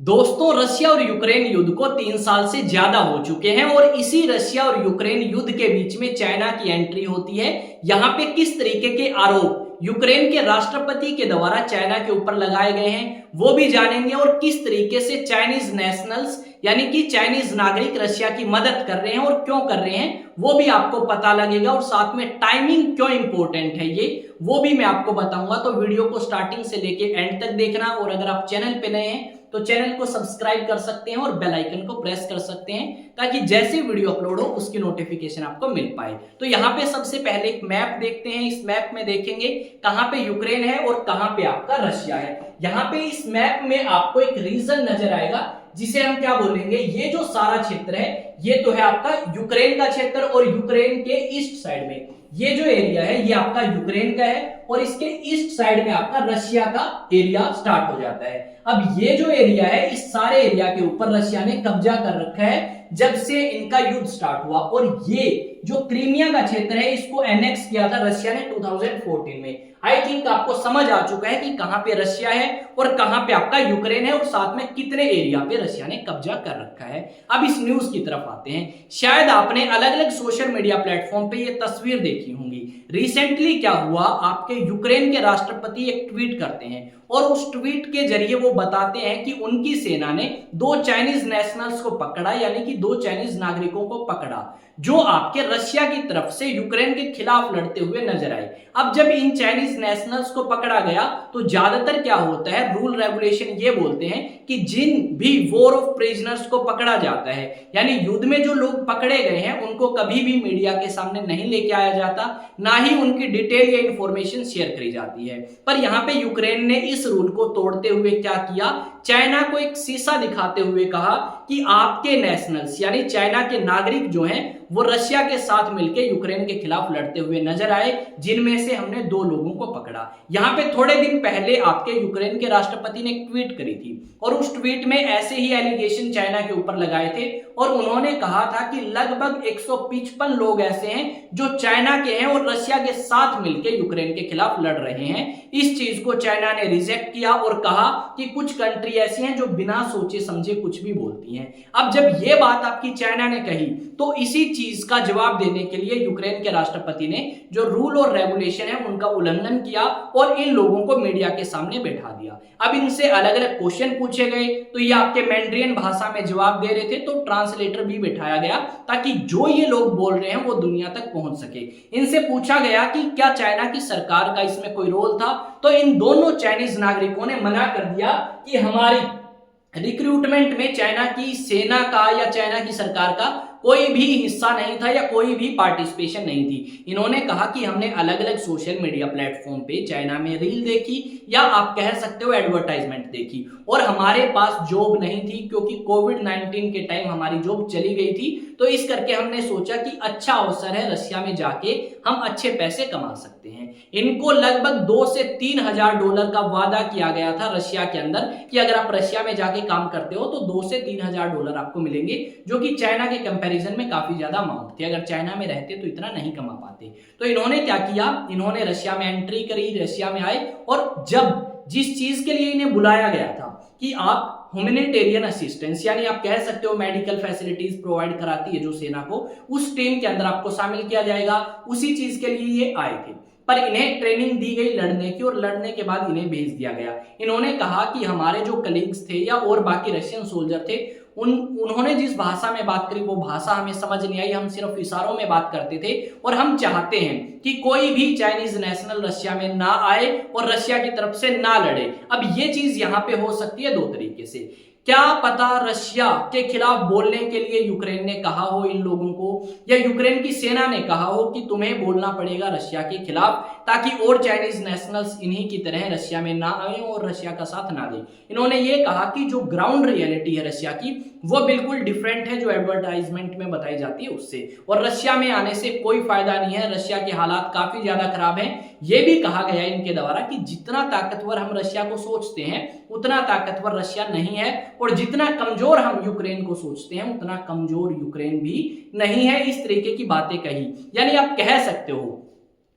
दोस्तों, रशिया और यूक्रेन युद्ध को 3 साल से ज्यादा हो चुके हैं और इसी रशिया और यूक्रेन युद्ध के बीच में चाइना की एंट्री होती है। यहाँ पे किस तरीके के आरोप यूक्रेन के राष्ट्रपति के द्वारा चाइना के ऊपर लगाए गए हैं वो भी जानेंगे और किस तरीके से चाइनीज नेशनल्स यानी कि चाइनीज नागरिक रशिया की मदद कर रहे हैं और क्यों कर रहे हैं वो भी आपको पता लगेगा और साथ में टाइमिंग क्यों इंपॉर्टेंट है ये वो भी मैं आपको बताऊंगा। तो वीडियो को स्टार्टिंग से लेके एंड तक देखना और अगर आप चैनल पे नए हैं तो चैनल को सब्सक्राइब कर सकते हैं और बेल आइकन को प्रेस कर सकते हैं ताकि जैसे वीडियो अपलोड हो उसकी नोटिफिकेशन आपको मिल पाए। तो यहाँ पे सबसे पहले एक मैप देखते हैं। इस मैप में देखेंगे कहां पे यूक्रेन है और कहां पे आपका रशिया है। यहाँ पे इस मैप में आपको एक रीजन नजर आएगा जिसे हम क्या बोलेंगे, ये जो सारा क्षेत्र है ये तो है आपका यूक्रेन का क्षेत्र और यूक्रेन के ईस्ट साइड में ये जो एरिया है ये आपका यूक्रेन का है और इसके ईस्ट साइड में आपका रशिया का एरिया स्टार्ट हो जाता है। अब ये जो एरिया है इस सारे एरिया के ऊपर रशिया ने कब्जा कर रखा है जब से इनका युद्ध स्टार्ट हुआ और ये जो क्रीमिया का क्षेत्र है इसको एनेक्स किया था रशिया ने 2014 में। आई थिंक आपको समझ आ चुका है कि कहां पे रशिया है और कहां पे आपका यूक्रेन है और साथ में कितने एरिया पे रशिया ने कब्जा कर रखा है। अब इस न्यूज की तरफ आते हैं। शायद आपने अलग अलग सोशल मीडिया प्लेटफॉर्म पे ये तस्वीर देखी होंगी। रिसेंटली क्या हुआ, आपके यूक्रेन के राष्ट्रपति एक ट्वीट करते हैं और उस ट्वीट के जरिए वो बताते हैं कि उनकी सेना ने 2 चाइनीज नेशनल्स को पकड़ा यानी कि 2 चाइनीज नागरिकों को पकड़ा जो आपके रशिया की तरफ से यूक्रेन के खिलाफ लड़ते हुए नजर आए। अब जब इन चाइनीज नेशनल्स को पकड़ा गया तो ज्यादातर क्या होता है, रूल रेगुलेशन ये बोलते हैं कि जिन भी वॉर ऑफ प्रिजनर्स को पकड़ा जाता है यानी युद्ध में जो लोग पकड़े गए हैं उनको कभी भी मीडिया के सामने नहीं लेके आया जाता, ना ही उनकी डिटेल या इंफॉर्मेशन शेयर करी जाती है। पर यहाँ पे यूक्रेन ने इस रूल को तोड़ते हुए क्या किया, चाइना को एक शीशा दिखाते हुए कहा कि आपके नेशनल्स यानी चाइना के नागरिक जो हैं वो रशिया के साथ मिलकर यूक्रेन के खिलाफ लड़ते हुए नजर आए जिनमें से हमने 2 लोगों को पकड़ा। यहाँ पे थोड़े दिन पहले आपके यूक्रेन के राष्ट्रपति ने एक ट्वीट करी थी और उस ट्वीट में ऐसे ही एलिगेशन चाइना के ऊपर लगाए थे और उन्होंने कहा था कि लगभग 155 लोग ऐसे हैं जो चाइना के हैं और रशिया के साथ मिलकर यूक्रेन के खिलाफ लड़ रहे हैं। इस चीज को चाइना ने रिजेक्ट किया और कहा कि कुछ कंट्री ऐसी हैं जो बिना सोचे समझे कुछ भी बोलती हैं। अब जब ये बात आपकी चाइना ने कही तो इसी चीज का जवाब देने के लिए यूक्रेन के राष्ट्रपति ने जो रूल और रेगुलेशन है उनका उल्लंघन किया और इन लोगों को मीडिया के सामने बैठा दिया। अब इनसे अलग अलग क्वेश्चन पूछे गए तो ये आपके मैंड्रियन भाषा में जवाब दे रहे थे तो ट्रांसलेटर भी बैठाया गया ताकि जो ये लोग बोल रहे हैं वो दुनिया तक पहुंच सके। इनसे पूछा गया कि क्या चाइना की सरकार का इसमें कोई रोल था, तो इन दोनों चाइनीज नागरिकों ने मना कर दिया कि हमारी रिक्रूटमेंट में चाइना की सेना का या चाइना की सरकार का कोई भी हिस्सा नहीं था या कोई भी पार्टिसिपेशन नहीं थी। इन्होंने कहा कि हमने अलग अलग सोशल मीडिया प्लेटफॉर्म पे चाइना में रील देखी या आप कह सकते हो एडवर्टाइजमेंट देखी और हमारे पास जॉब नहीं थी क्योंकि कोविड-19 के टाइम हमारी जॉब चली गई थी, तो इस करके हमने सोचा कि अच्छा अवसर है रशिया में जाके हम अच्छे पैसे कमा सकते हैं। इनको लगभग 2 से 3 हजार डॉलर का वादा किया गया था रशिया के अंदर कि अगर आप रशिया में जाके काम करते हो तो 2 से 3 हजार डॉलर आपको मिलेंगे, जो कि चाइना के कंपैरिजन में काफी ज्यादा अमाउंट थे। अगर चाइना में रहते तो इतना नहीं कमा पाते। तो इन्होंने क्या किया, इन्होंने रशिया में एंट्री करी, रशिया में आए और जब जिस चीज के लिए इन्हें बुलाया गया था कि आप ह्यूमैनिटेरियन असिस्टेंस यानी आप कह सकते हो मेडिकल फैसिलिटीज प्रोवाइड कराती है जो सेना को, उस टीम के अंदर आपको शामिल किया जाएगा, उसी चीज के लिए ये आए थे। पर इन्हें ट्रेनिंग दी गई लड़ने की और लड़ने के बाद इन्हें भेज दिया गया। इन्होंने कहा कि हमारे जो कलीग्स थे या और बाकी रशियन सोल्जर थे उन्होंने जिस भाषा में बात करी वो भाषा हमें समझ नहीं आई, हम सिर्फ इशारों में बात करते थे और हम चाहते हैं कि कोई भी चाइनीज नेशनल रशिया में ना आए और रशिया की तरफ से ना लड़े। अब ये चीज यहाँ पे हो सकती है 2 तरीके से। क्या पता रशिया के खिलाफ बोलने के लिए यूक्रेन ने कहा हो इन लोगों को या यूक्रेन की सेना ने कहा हो कि तुम्हें बोलना पड़ेगा रशिया के खिलाफ ताकि और चाइनीज नेशनल्स इन्हीं की तरह रशिया में ना आए और रशिया का साथ ना दें। इन्होंने ये कहा कि जो ग्राउंड रियलिटी है रशिया की वो बिल्कुल डिफरेंट है जो एडवर्टाइजमेंट में बताई जाती है उससे, और रशिया में आने से कोई फायदा नहीं है, रशिया के हालात काफी ज्यादा खराब हैं। यह भी कहा गया इनके द्वारा कि जितना ताकतवर हम रशिया को सोचते हैं उतना ताकतवर रशिया नहीं है और जितना कमजोर हम यूक्रेन को सोचते हैं उतना कमजोर यूक्रेन भी नहीं है। इस तरीके की बातें कही, यानी आप कह सकते हो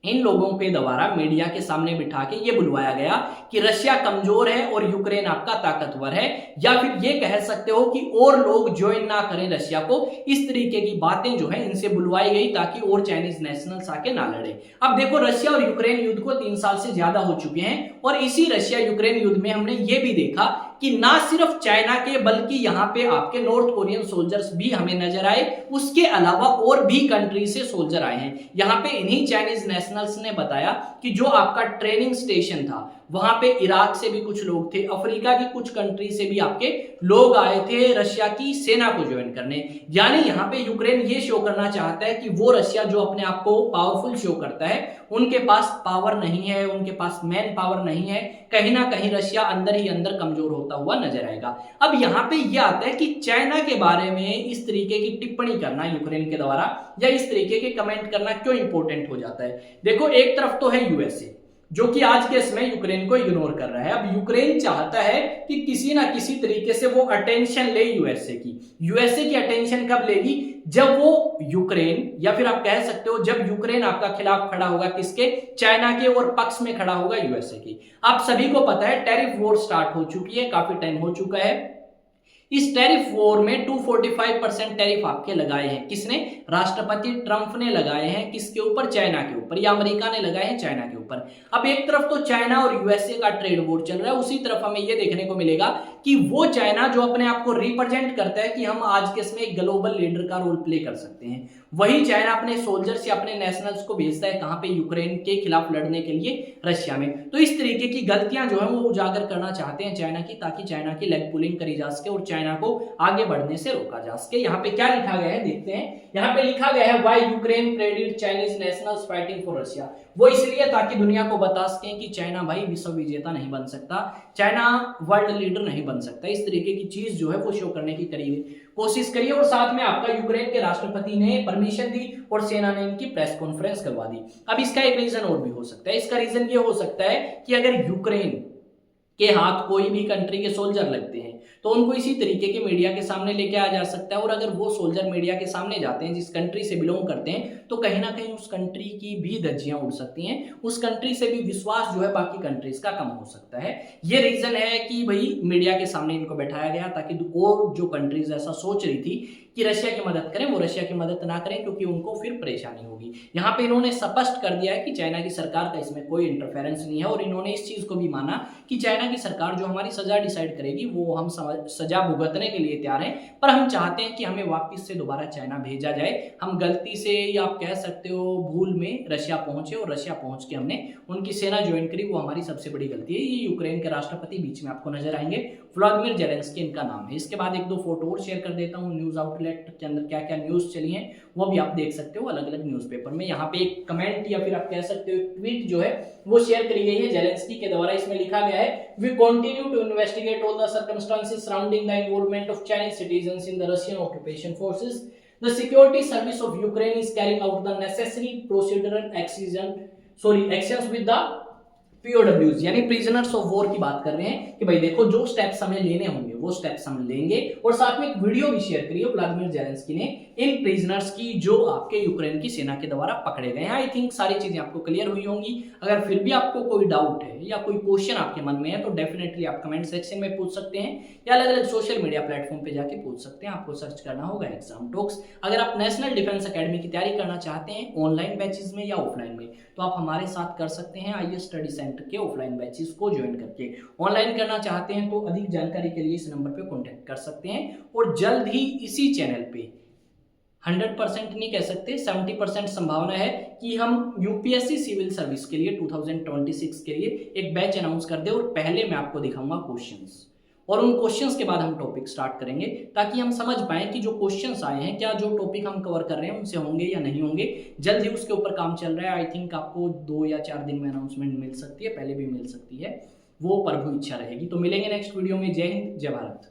इन लोगों के द्वारा मीडिया के सामने बिठा के ये बुलवाया गया कि रशिया कमजोर है और यूक्रेन आपका ताकतवर है, या फिर ये कह सकते हो कि और लोग ज्वाइन ना करें रशिया को। इस तरीके की बातें जो है इनसे बुलवाई गई ताकि और चाइनीज नेशनल्स आके ना लड़े। अब देखो, रशिया और यूक्रेन युद्ध को 3 साल से ज्यादा हो चुके हैं और इसी रशिया यूक्रेन युद्ध में हमने ये भी देखा कि ना सिर्फ चाइना के बल्कि यहाँ पे आपके नॉर्थ कोरियन सोल्जर्स भी हमें नजर आए, उसके अलावा और भी कंट्री से सोल्जर आए हैं। यहाँ पे इन्हीं चाइनीज नेशनल्स ने बताया कि जो आपका ट्रेनिंग स्टेशन था वहां पे इराक से भी कुछ लोग थे, अफ्रीका की कुछ कंट्री से भी आपके लोग आए थे रशिया की सेना को ज्वाइन करने। यानी यहाँ पे यूक्रेन ये शो करना चाहता है कि वो रशिया जो अपने आप को पावरफुल शो करता है, उनके पास पावर नहीं है, उनके पास मैन पावर नहीं है, कहीं ना कहीं रशिया अंदर ही अंदर कमजोर होता हुआ नजर आएगा। अब यहाँ पे ये आता है कि चाइना के बारे में इस तरीके की टिप्पणी करना यूक्रेन के द्वारा या इस तरीके के कमेंट करना क्यों इंपॉर्टेंट हो जाता है। देखो, एक तरफ तो है यूएसए जो कि आज के समय यूक्रेन को इग्नोर कर रहा है। अब यूक्रेन चाहता है कि किसी ना किसी तरीके से वो अटेंशन ले यूएसए की। यूएसए की अटेंशन कब लेगी? जब वो यूक्रेन, या फिर आप कह सकते हो जब यूक्रेन आपका खिलाफ खड़ा होगा, किसके? चाइना के, और पक्ष में खड़ा होगा यूएसए की। आप सभी को पता है टैरिफ वॉर स्टार्ट हो चुकी है, काफी टाइम हो चुका है। इस टैरिफ वॉर में 245% टैरिफ आपके लगाए हैं किसने? राष्ट्रपति ट्रंप ने लगाए हैं। किसके ऊपर? चाइना के ऊपर, या अमेरिका ने लगाए हैं चाइना के ऊपर। अब एक तरफ तो चाइना और यूएसए का ट्रेड वॉर चल रहा है, उसी तरफ हमें यह देखने को मिलेगा कि वो चाइना जो अपने आप को रिप्रेजेंट करता है कि हम आज के समय एक ग्लोबल लीडर का रोल प्ले कर सकते हैं, वही चाइना अपने सोल्जर्स या अपने नेशनल्स को भेजता है कहां पे? यूक्रेन के खिलाफ लड़ने के लिए रशिया में। तो इस तरीके की गलतियां जो है वो उजागर करना चाहते हैं चाइना की, ताकि चाइना की लेग पुलिंग करी जा सके और चाइना को आगे बढ़ने से रोका जा सके। यहाँ पे क्या लिखा गया है देखते हैं। यहाँ पे लिखा गया है why Ukraine credit Chinese nationals fighting for Russia. वो इसलिए ताकि दुनिया को बता सके कि चाइना भाई विश्व विजेता नहीं बन सकता, चाइना वर्ल्ड लीडर नहीं बन सकता। इस तरीके की चीज जो है वो शो करने की कोशिश करिए। और साथ में आपका यूक्रेन के राष्ट्रपति ने परमिशन दी और सेना ने इनकी प्रेस कॉन्फ्रेंस करवा दी। अब इसका एक रीजन और भी हो सकता है। इसका रीजन ये हो सकता है कि अगर यूक्रेन के हाथ कोई भी कंट्री के सोल्जर लगते हैं तो उनको इसी तरीके के मीडिया के सामने लेके आ जा सकता है, और अगर वो सोल्जर मीडिया के सामने जाते हैं जिस कंट्री से बिलोंग करते हैं तो कहीं ना कहीं उस कंट्री की भी धज्जियां उड़ सकती हैं, उस कंट्री से भी विश्वास जो है बाकी कंट्रीज का कम हो सकता है। ये रीजन है कि भाई मीडिया के सामने इनको बैठाया गया ताकि और जो कंट्रीज ऐसा सोच रही थी कि रशिया की मदद करें वो रशिया की मदद ना करें, क्योंकि उनको फिर परेशानी होगी। यहाँ पे इन्होंने स्पष्ट कर दिया है कि चाइना की सरकार का इसमें कोई इंटरफेरेंस नहीं है, और इन्होंने इस चीज को भी माना कि चाइना की सरकार जो हमारी सजा डिसाइड करेगी वो हम सजा भुगतने के लिए तैयार हैं, पर हम चाहते हैं कि हमें वापस से दोबारा चाइना भेजा जाए। हम गलती से या आप कह सकते हो भूल में रशिया पहुंचे, और रशिया पहुंच के हमने उनकी सेना ज्वाइन करी, वो हमारी सबसे बड़ी गलती है। ये यूक्रेन के राष्ट्रपति बीच में आपको नजर आएंगे, व्लादिमीर जेलेंस्की इनका नाम है। इसके बाद एक दो फोटो और शेयर कर देता हूँ न्यूज आउटलेट के अंदर क्या क्या न्यूज चली है वो भी आप देख सकते हो अलग अलग न्यूज़पेपर में। यहाँ पे एक कमेंट या फिर आप कह सकते हो ट्वीट जो है वो शेयर करी गई है जेलेंस्की के द्वारा। इसमें लिखा गया है we continue to investigate all the circumstances surrounding the involvement of Chinese citizens in the Russian occupation forces. The security service of Ukraine is carrying out the necessary procedural actions with the POWs, यानी prisoners of war की बात कर रहे हैं कि भाई देखो जो स्टेप्स हमें लेने होंगे वो स्टेप्स हम लेंगे। और साथ में एक वीडियो भी शेयर करी है व्लादिमीर जेलेंस्की ने इन प्रिजनर्स की जो आपके यूक्रेन की सेना के द्वारा पकड़े गए हैं। आई थिंक सारी चीजें आपको क्लियर हुई होंगी। अगर फिर भी आपको कोई डाउट है या कोई क्वेश्चन आपके मन में है तो डेफिनेटली आप कमेंट सेक्शन में पूछ सकते हैं या अलग अलग सोशल मीडिया प्लेटफॉर्म पे जाके पूछ सकते हैं। आपको सर्च करना होगा एग्जाम टॉक्स। अगर आप नेशनल डिफेंस एकेडमी की तैयारी करना चाहते हैं ऑनलाइन बैचेस में या ऑफलाइन में तो आप हमारे साथ कर सकते हैं आईएएस स्टडी सेंटर के ऑफलाइन बैचेस को ज्वाइन करके। ऑनलाइन करना चाहते हैं तो अधिक जानकारी के लिए इस नंबर पे कांटेक्ट कर सकते हैं। और जल्द ही इसी चैनल पे 100% नहीं कह सकते 70% संभावना है कि हम यूपीएससी सिविल सर्विस के लिए 2026 के लिए एक बैच अनाउंस कर दे। और पहले मैं आपको दिखाऊंगा क्वेश्चंस और उन क्वेश्चंस के बाद हम टॉपिक स्टार्ट करेंगे ताकि हम समझ पाएं कि जो क्वेश्चंस आए हैं क्या जो टॉपिक हम कवर कर रहे हैं उनसे होंगे या नहीं होंगे। जल्द ही उसके ऊपर काम चल रहा है। आई थिंक आपको 2 या 4 दिन में अनाउंसमेंट मिल सकती है, पहले भी मिल सकती है, वो प्रभु इच्छा रहेगी। तो मिलेंगे नेक्स्ट वीडियो में। जय हिंद, जय भारत।